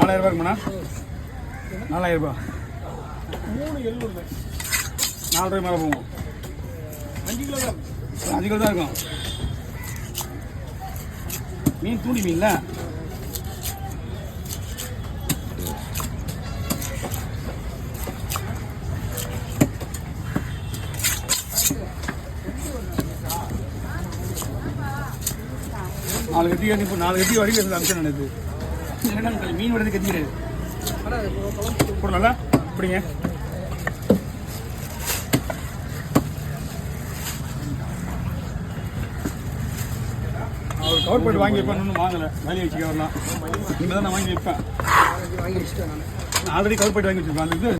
4000 ரூபா இருக்குமாண்ணா? 4000 ரூபா. 4 ரூபாய் மேலே போகும். 5 கிலோ தான் இருக்கும். மீன் தூண்டி மீன்ல நாலு கட்டி இப்போ 4 கட்டி வரைக்கும் அம்சம் நடக்குது. மீன் வரது கட்டி கிடையாது. போடலாம்ல அப்படிங்க. அவர் கவர் போட்டு வாங்கி வைப்பேன். இன்னும் வாங்கலை, வேலையை வச்சுக்க வரலாம். இனிமேல் தான் நான் வாங்கி வைப்பேன். ஆல்ரெடி கவர் போட்டு வாங்கி வச்சுருப்பேன்.